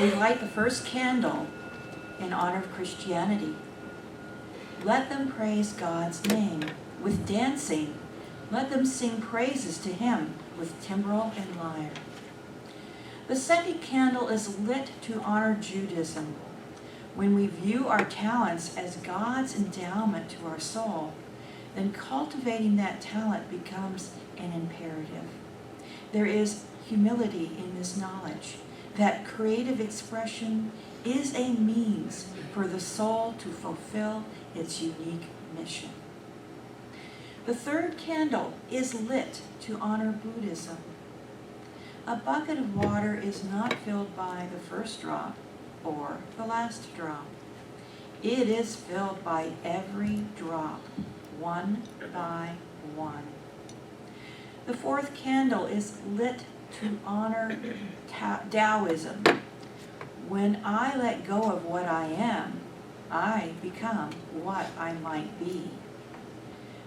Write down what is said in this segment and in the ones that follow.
We light the first candle in honor of Christianity. Let them praise God's name with dancing. Let them sing praises to him with timbrel and lyre. The second candle is lit to honor Judaism. When we view our talents as God's endowment to our soul, then cultivating that talent becomes an imperative. There is humility in this knowledge that creative expression is a means for the soul to fulfill its unique mission. The third candle is lit to honor Buddhism. A bucket of water is not filled by the first drop or the last drop. It is filled by every drop, one by one. The fourth candle is lit to honor Taoism. When I let go of what I am, I become what I might be.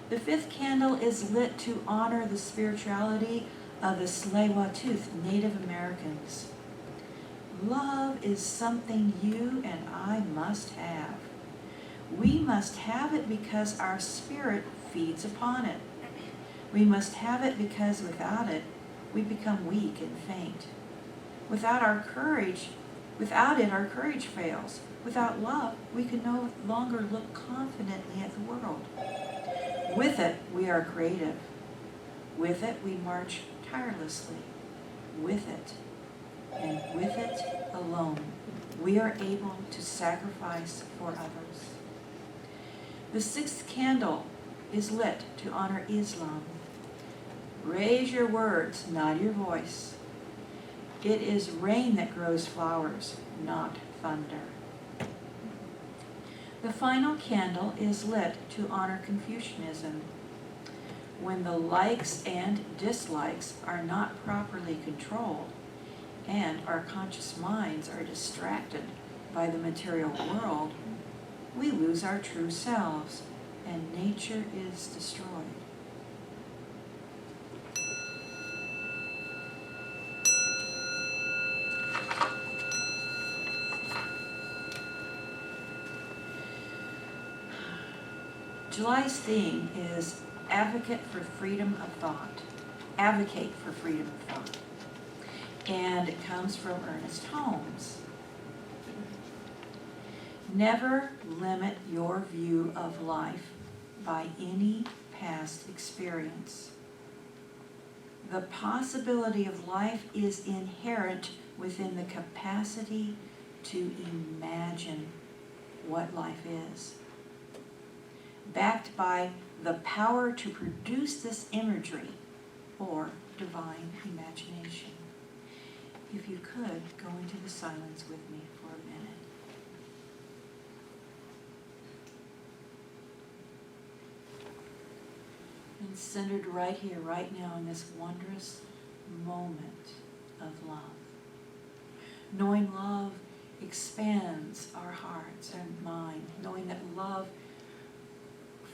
The fifth candle is lit to honor the spirituality of the Tsleil-Waututh Native Americans. Love is something you and I must have. We must have it because our spirit feeds upon it. We must have it because without it, we become weak and faint. Without it, our courage fails. Without love, we can no longer look confidently at the world. With it, we are creative. With it, we march tirelessly. With it, and with it alone, we are able to sacrifice for others. The sixth candle is lit to honor Islam. Raise your words, not your voice. It is rain that grows flowers, not thunder. The final candle is lit to honor Confucianism. When the likes and dislikes are not properly controlled, and our conscious minds are distracted by the material world, we lose our true selves, and nature is destroyed. July's theme is Advocate for Freedom of Thought. Advocate for freedom of thought. And it comes from Ernest Holmes. Never limit your view of life by any past experience. The possibility of life is inherent within the capacity to imagine what life is. Backed by the power to produce this imagery or divine imagination. If you could, go into the silence with me for a minute. And centered right here, right now, in this wondrous moment of love. Knowing love expands our hearts and mind. Knowing that love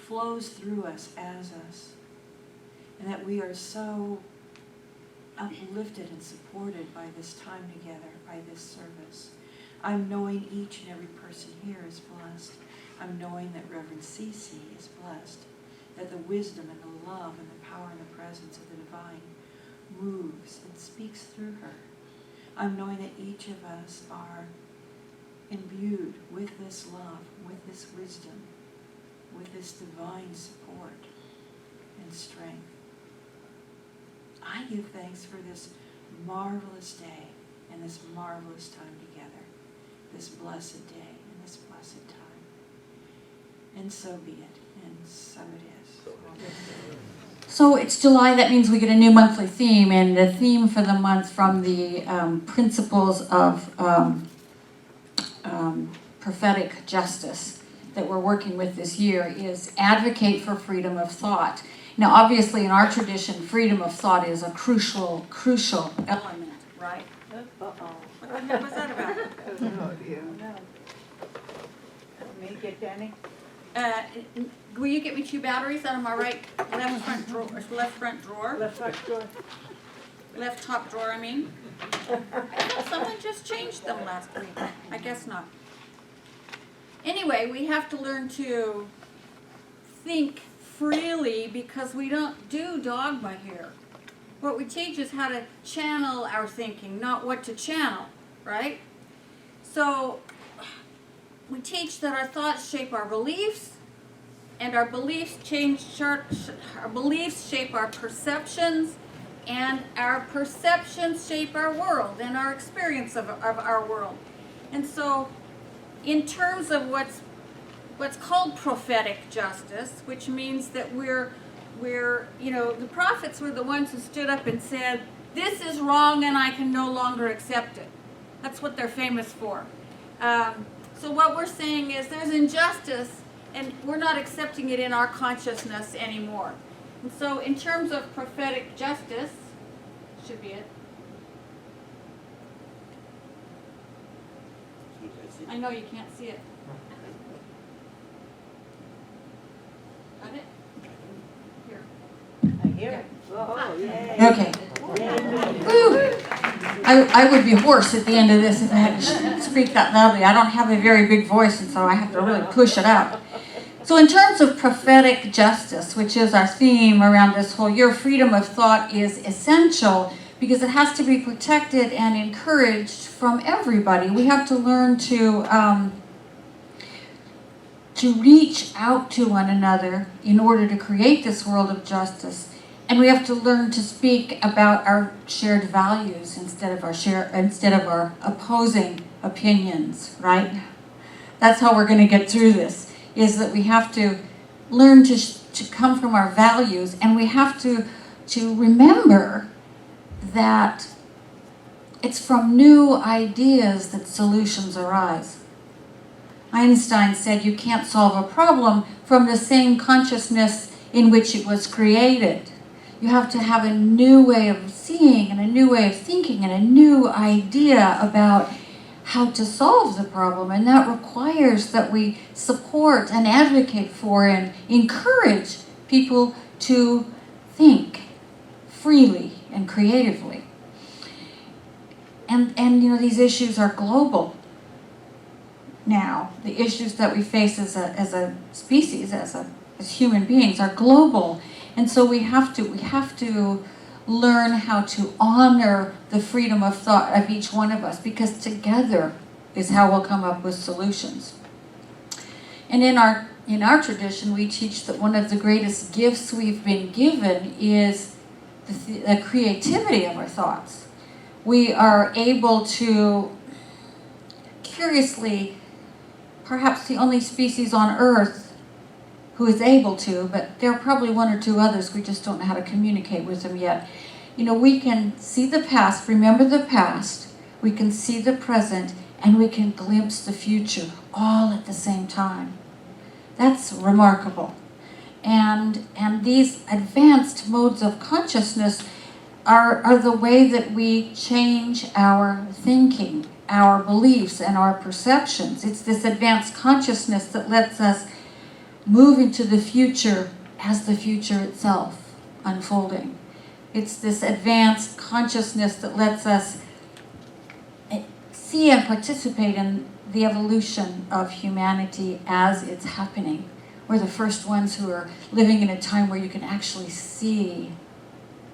flows through us as us. And that we are so uplifted and supported by this time together, by this service. I'm knowing each and every person here is blessed. I'm knowing that Reverend Cece is blessed. That the wisdom and the love and the power and the presence of the divine moves and speaks through her. I'm knowing that each of us are imbued with this love, with this wisdom, with this divine support and strength. I give thanks for this marvelous day and this marvelous time together, this blessed day and this blessed time. And so be it, and so it is. So it's July, that means we get a new monthly theme, and the theme for the month from the principles of prophetic justice that we're working with this year is advocate for freedom of thought. Now, obviously, in our tradition, freedom of thought is a crucial element, right? Uh-oh. What was that about? Oh, dear. No. Me get Danny? Will you get me 2 batteries out of my left front drawer? Left front door. left top drawer, I mean. I thought someone just changed them last week. I guess not. Anyway, we have to learn to think freely because we don't do dogma here. What we teach is how to channel our thinking, not what to channel, right? So we teach that our thoughts shape our beliefs, and our beliefs shape our perceptions, and our perceptions shape our world and our experience of our world. And so in terms of what's called prophetic justice, which means that we're the prophets were the ones who stood up and said, this is wrong and I can no longer accept it. That's what they're famous for. So what we're saying is there's injustice and we're not accepting it in our consciousness anymore. And so in terms of prophetic justice, should be it. I know you can't see it. Got it? Here. I hear it. Oh, yay. Okay. Woo. I would be hoarse at the end of this if I had to speak that loudly. I don't have a very big voice, and so I have to really push it out. So in terms of prophetic justice, which is our theme around this whole year, freedom of thought is essential because it has to be protected and encouraged from everybody. We have to learn to reach out to one another in order to create this world of justice. And we have to learn to speak about our shared values instead of our opposing opinions, right? That's how we're going to get through this, is that we have to learn to come from our values, and we have to remember that it's from new ideas that solutions arise. Einstein said you can't solve a problem from the same consciousness in which it was created. You have to have a new way of seeing and a new way of thinking and a new idea about how to solve the problem. And that requires that we support and advocate for and encourage people to think freely and creatively. And these issues are global now. The issues that we face as a species, as human beings, are global. And so we have to learn how to honor the freedom of thought of each one of us, because together is how we'll come up with solutions. And in our tradition, we teach that one of the greatest gifts we've been given is the creativity of our thoughts. We are able to, curiously, perhaps the only species on Earth who is able to, but there are probably one or two others, we just don't know how to communicate with them yet. We can see the past, remember the past, we can see the present, and we can glimpse the future all at the same time. That's remarkable. And these advanced modes of consciousness are the way that we change our thinking, our beliefs, and our perceptions. It's this advanced consciousness that lets us move into the future as the future itself unfolding. It's this advanced consciousness that lets us see and participate in the evolution of humanity as it's happening. We're the first ones who are living in a time where you can actually see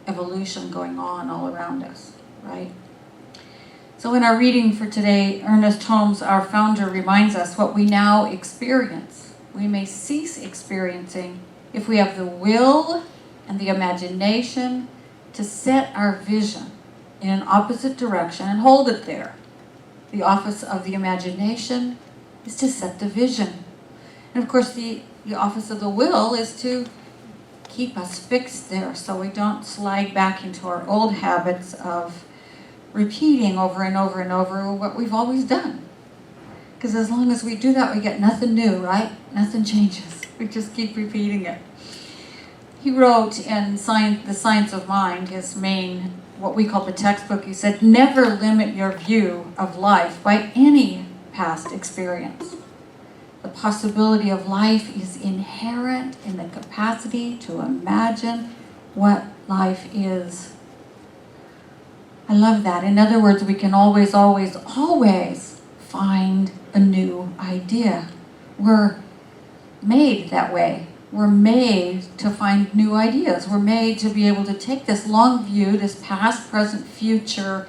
evolution going on all around us, right? So in our reading for today, Ernest Holmes, our founder, reminds us what we now experience we may cease experiencing if we have the will and the imagination to set our vision in an opposite direction and hold it there. The office of the imagination is to set the vision. And of course, the office of the will is to keep us fixed there so we don't slide back into our old habits of repeating over and over and over what we've always done. Because as long as we do that, we get nothing new, right? Nothing changes. We just keep repeating it. He wrote in The Science of Mind, his main, what we call the textbook, he said, never limit your view of life by any past experience. The possibility of life is inherent in the capacity to imagine what life is. I love that. In other words, we can always, always, always find a new idea. We're made that way. We're made to find new ideas. We're made to be able to take this long view, this past, present, future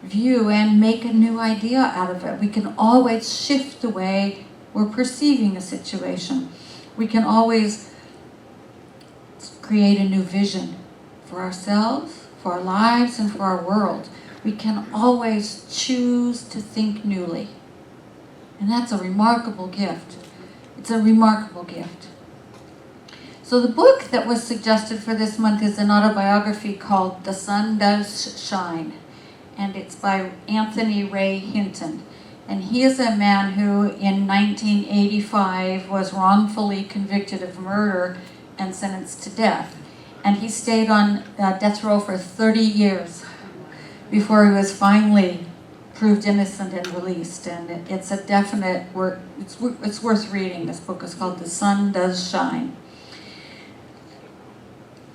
view, and make a new idea out of it. We can always shift the way we're perceiving a situation. We can always create a new vision for ourselves, for our lives, and for our world. We can always choose to think newly. And that's a remarkable gift. It's a remarkable gift. So the book that was suggested for this month is an autobiography called The Sun Does Shine. And it's by Anthony Ray Hinton. And he is a man who in 1985 was wrongfully convicted of murder and sentenced to death. And he stayed on death row for 30 years before he was finally proved innocent and released. And it's a definite work. It's worth reading. This book is called The Sun Does Shine.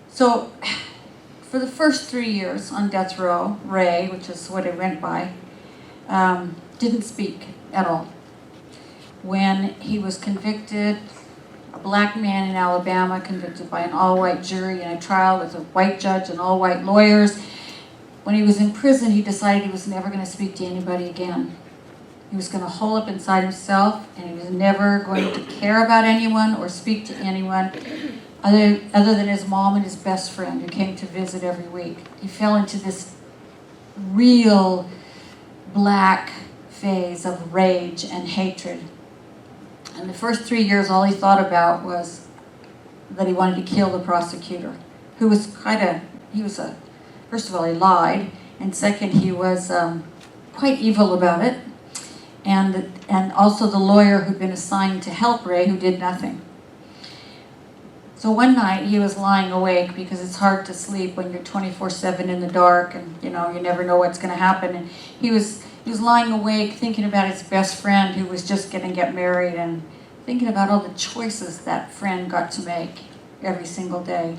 So for the first 3 years on death row, Ray, which is what it went by, didn't speak at all. When he was convicted, a black man in Alabama, convicted by an all-white jury in a trial with a white judge and all-white lawyers, when he was in prison, he decided he was never going to speak to anybody again. He was going to hole up inside himself, and he was never going to care about anyone or speak to anyone other than his mom and his best friend who came to visit every week. He fell into this real black phase of rage and hatred. And the first 3 years, all he thought about was that he wanted to kill the prosecutor, who was first of all, he lied, and second, he was quite evil about it, and also the lawyer who'd been assigned to help Ray, who did nothing. So one night he was lying awake because it's hard to sleep when you're 24/7 in the dark, and you never know what's going to happen. And he was lying awake thinking about his best friend who was just going to get married, and thinking about all the choices that friend got to make every single day,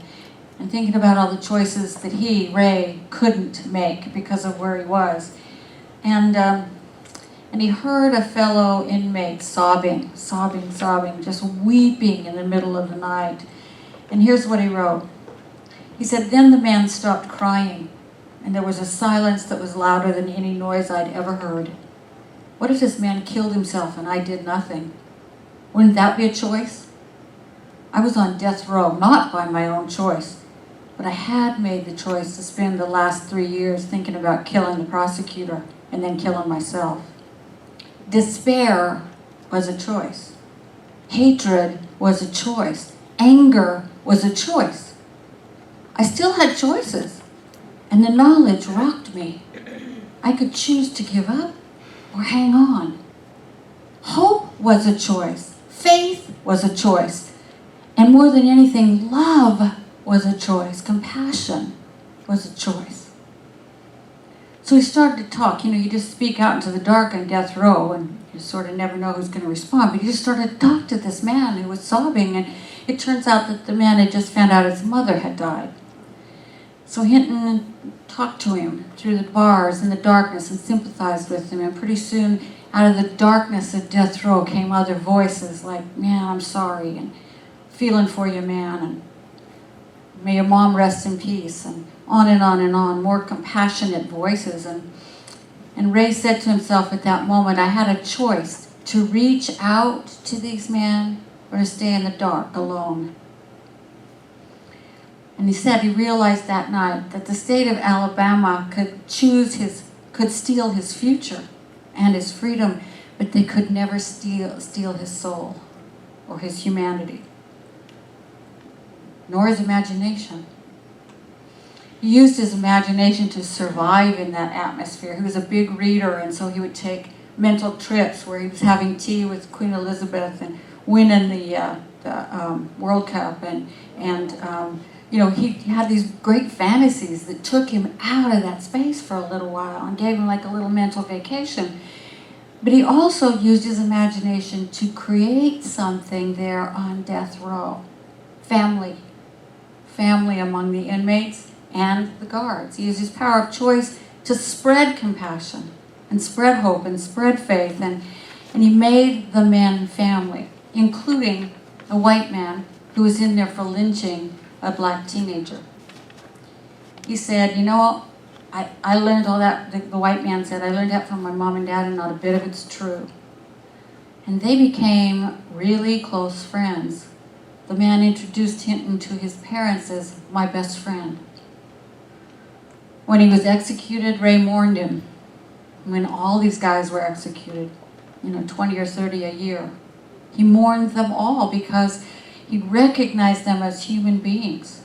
and thinking about all the choices that he, Ray, couldn't make because of where he was. And he heard a fellow inmate sobbing, just weeping in the middle of the night. And here's what he wrote. He said, "Then the man stopped crying, and there was a silence that was louder than any noise I'd ever heard. What if this man killed himself and I did nothing? Wouldn't that be a choice? I was on death row, not by my own choice, but I had made the choice to spend the last 3 years thinking about killing the prosecutor and then killing myself. Despair was a choice. Hatred was a choice. Anger was a choice. I still had choices, and the knowledge rocked me. I could choose to give up or hang on. Hope was a choice. Faith was a choice. And more than anything, love was a choice. Compassion was a choice." So he started to talk. You just speak out into the dark on death row, and you sort of never know who's going to respond. But he just started to talk to this man who was sobbing, and it turns out that the man had just found out his mother had died. So Hinton talked to him through the bars in the darkness and sympathized with him. And pretty soon, out of the darkness of death row came other voices like, "Man, I'm sorry," and "Feeling for you, man," and "May your mom rest in peace," and on and on and on, more compassionate voices. And Ray said to himself at that moment, I had a choice to reach out to these men or to stay in the dark alone. And he said he realized that night that the state of Alabama could steal his future and his freedom, but they could never steal his soul or his humanity, nor his imagination. He used his imagination to survive in that atmosphere. He was a big reader, and so he would take mental trips where he was having tea with Queen Elizabeth and winning the World Cup, and he had these great fantasies that took him out of that space for a little while and gave him like a little mental vacation. But he also used his imagination to create something there on death row. Family among the inmates and the guards. He used his power of choice to spread compassion and spread hope and spread faith. And he made the men family, including a white man who was in there for lynching a black teenager. He said, you know, I learned all that, the white man said, I learned that from my mom and dad, and not a bit of it's true. And they became really close friends. The man introduced Hinton to his parents as my best friend. When he was executed, Ray mourned him. When all these guys were executed, 20 or 30 a year, he mourned them all because he recognized them as human beings.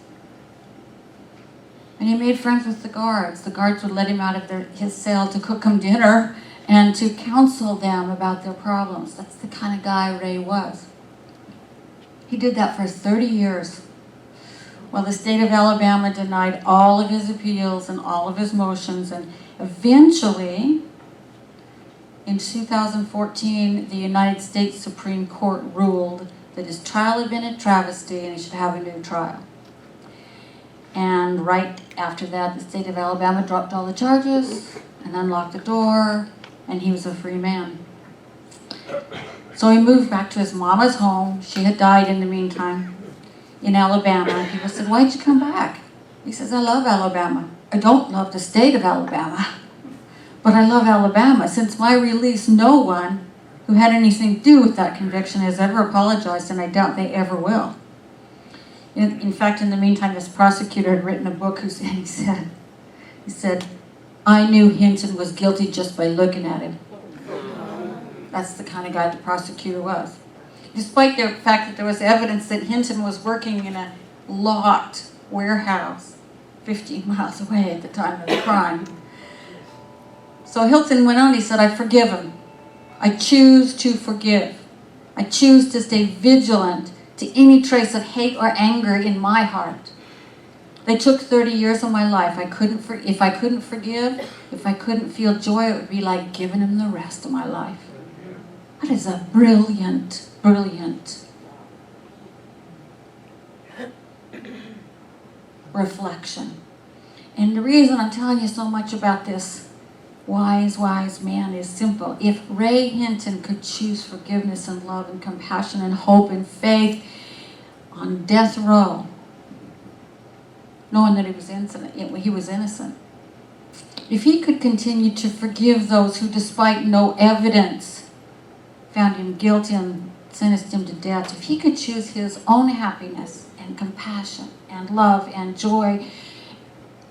And he made friends with the guards. The guards would let him out of his cell to cook them dinner and to counsel them about their problems. That's the kind of guy Ray was. He did that for 30 years. Well, the state of Alabama denied all of his appeals and all of his motions, and eventually, in 2014, the United States Supreme Court ruled that his trial had been a travesty and he should have a new trial. And right after that, the state of Alabama dropped all the charges and unlocked the door, and he was a free man. So he moved back to his mama's home. She had died in the meantime in Alabama. And people said, why'd you come back? He says, I love Alabama. I don't love the state of Alabama, but I love Alabama. Since my release, no one who had anything to do with that conviction has ever apologized, and I doubt they ever will. In fact, in the meantime, this prosecutor had written a book he said, I knew Hinton was guilty just by looking at him. That's the kind of guy the prosecutor was. Despite the fact that there was evidence that Hinton was working in a locked warehouse 15 miles away at the time of the crime. So Hilton went on, he said, I forgive him. I choose to forgive. I choose to stay vigilant to any trace of hate or anger in my heart. They took 30 years of my life. If I couldn't forgive, if I couldn't feel joy, it would be like giving him the rest of my life. That is a brilliant, brilliant reflection. And the reason I'm telling you so much about this wise man is simple. If Ray Hinton could choose forgiveness and love and compassion and hope and faith on death row, knowing that he was innocent, if he could continue to forgive those who, despite no evidence, found him guilty and sentenced him to death, if he could choose his own happiness and compassion and love and joy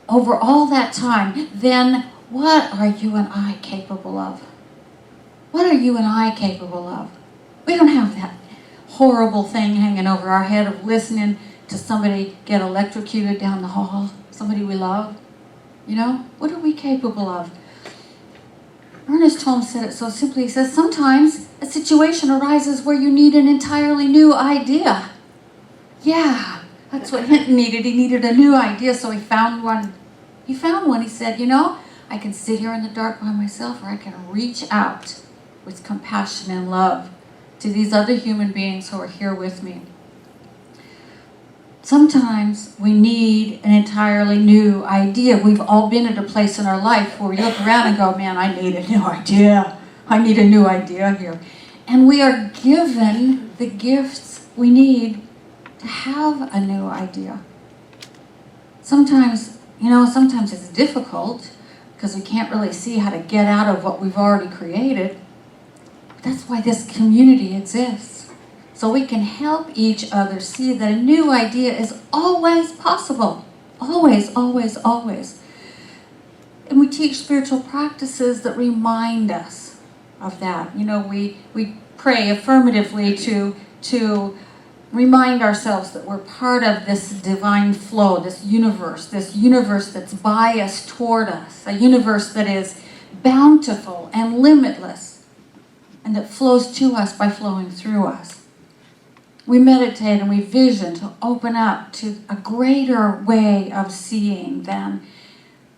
over all that time, then what are you and I capable of? What are you and I capable of? We don't have that horrible thing hanging over our head of listening to somebody get electrocuted down the hall, somebody we love. What are we capable of? Ernest Holmes said it so simply. He says, sometimes a situation arises where you need an entirely new idea. Yeah, that's what Hinton needed. He needed a new idea, so he found one. He said, I can sit here in the dark by myself, or I can reach out with compassion and love to these other human beings who are here with me. Sometimes we need an entirely new idea. We've all been at a place in our life where we look around and go, man, I need a new idea. I need a new idea here. And we are given the gifts we need to have a new idea. Sometimes it's difficult because we can't really see how to get out of what we've already created. But that's why this community exists. So we can help each other see that a new idea is always possible. Always, always, always. And we teach spiritual practices that remind us of that. We pray affirmatively to remind ourselves that we're part of this divine flow, this universe that's biased toward us, a universe that is bountiful and limitless, and that flows to us by flowing through us. We meditate and we vision to open up to a greater way of seeing than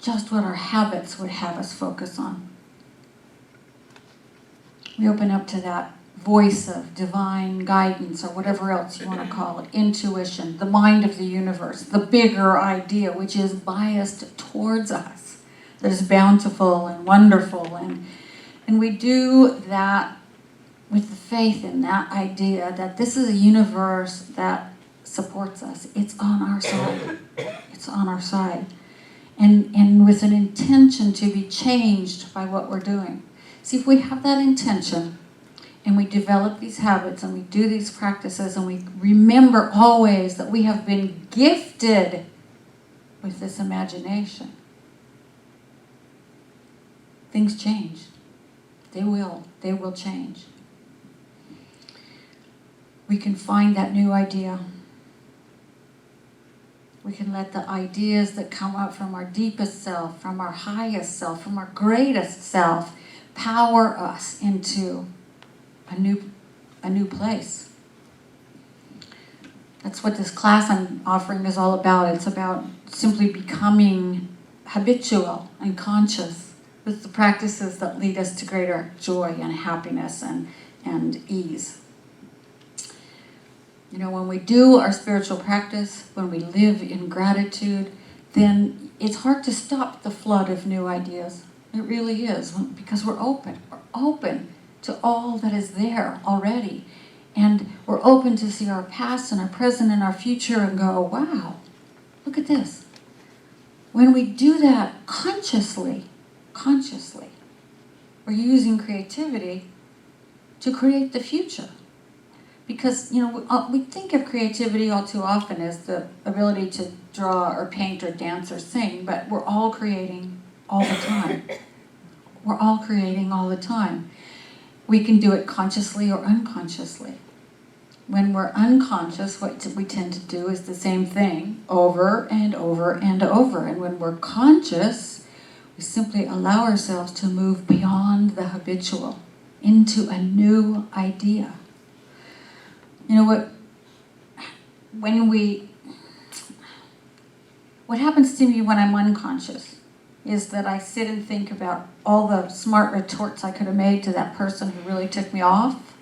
just what our habits would have us focus on. We open up to that voice of divine guidance, or whatever else you want to call it, intuition, the mind of the universe, the bigger idea, which is biased towards us, that is bountiful and wonderful. And we do that with the faith in that idea that this is a universe that supports us. It's on our side. It's on our side. And with an intention to be changed by what we're doing. See, if we have that intention and we develop these habits and we do these practices and we remember always that we have been gifted with this imagination, things change. They will change. We can find that new idea. We can let the ideas that come up from our deepest self, from our highest self, from our greatest self, power us into a new place. That's what this class I'm offering is all about. It's about simply becoming habitual and conscious with the practices that lead us to greater joy and happiness and ease. You know, when we do our spiritual practice, when we live in gratitude, then it's hard to stop the flood of new ideas. It really is, because we're open. We're open to all that is there already. And we're open to see our past and our present and our future and go, wow, look at this. When we do that consciously, we're using creativity to create the future. Because, you know, we think of creativity all too often as the ability to draw or paint or dance or sing, but we're all creating all the time. We're all creating all the time. We can do it consciously or unconsciously. When we're unconscious, what we tend to do is the same thing over and over and over. And when we're conscious, we simply allow ourselves to move beyond the habitual into a new idea. You know what happens to me when I'm unconscious is that I sit and think about all the smart retorts I could have made to that person who really ticked me off,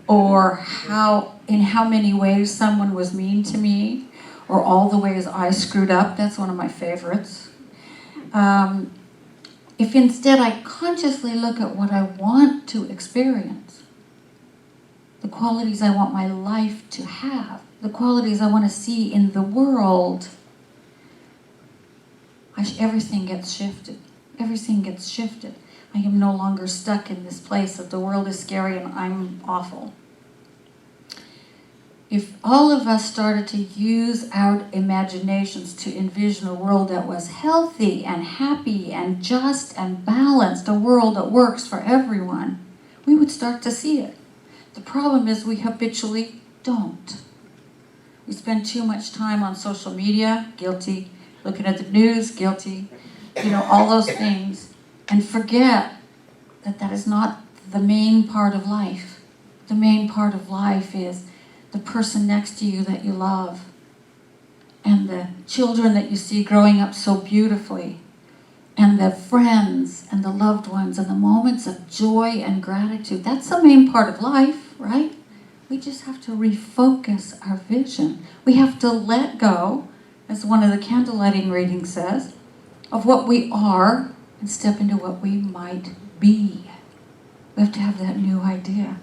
or in how many ways someone was mean to me, or all the ways I screwed up. That's one of my favorites. If instead I consciously look at what I want to experience, the qualities I want my life to have, the qualities I want to see in the world, everything gets shifted. Everything gets shifted. I am no longer stuck in this place that the world is scary and I'm awful. If all of us started to use our imaginations to envision a world that was healthy and happy and just and balanced, a world that works for everyone, we would start to see it. The problem is we habitually don't. We spend too much time on social media, guilty, looking at the news, guilty, all those things, and forget that that is not the main part of life. The main part of life is the person next to you that you love, and the children that you see growing up so beautifully, and the friends and the loved ones and the moments of joy and gratitude. That's the main part of life, right? We just have to refocus our vision. We have to let go, as one of the candlelighting readings says, of what we are and step into what we might be. We have to have that new idea.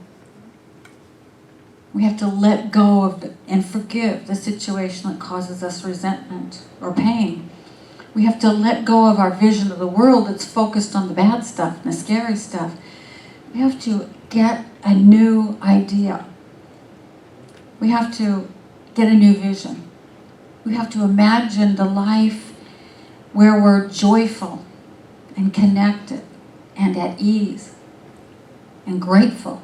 We have to let go of and forgive the situation that causes us resentment or pain. We have to let go of our vision of the world that's focused on the bad stuff and the scary stuff. We have to get a new idea. We have to get a new vision. We have to imagine the life where we're joyful and connected and at ease and grateful.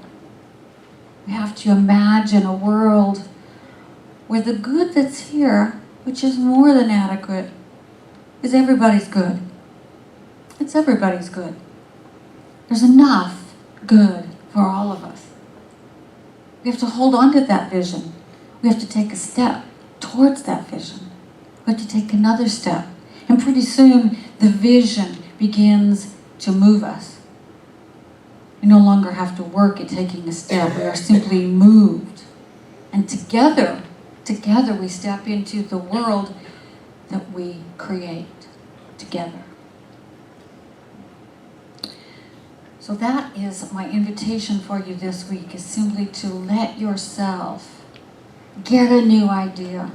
We have to imagine a world where the good that's here, which is more than adequate, is everybody's good. It's everybody's good. There's enough good for all of us. We have to hold on to that vision. We have to take a step towards that vision. We have to take another step. And pretty soon, the vision begins to move us. We no longer have to work at taking a step. We are simply moved. And together we step into the world that we create together. So that is my invitation for you this week, is simply to let yourself get a new idea.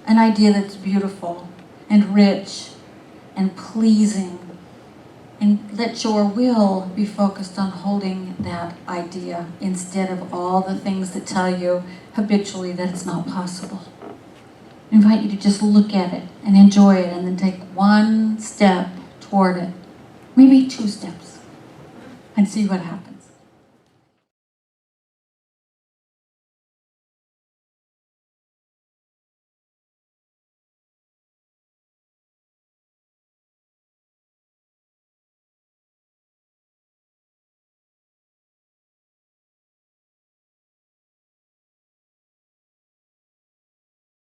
An idea that's beautiful and rich and pleasing. And let your will be focused on holding that idea instead of all the things that tell you habitually that it's not possible. I invite you to just look at it and enjoy it, and then take one step toward it. Maybe 2 steps. And see what happens.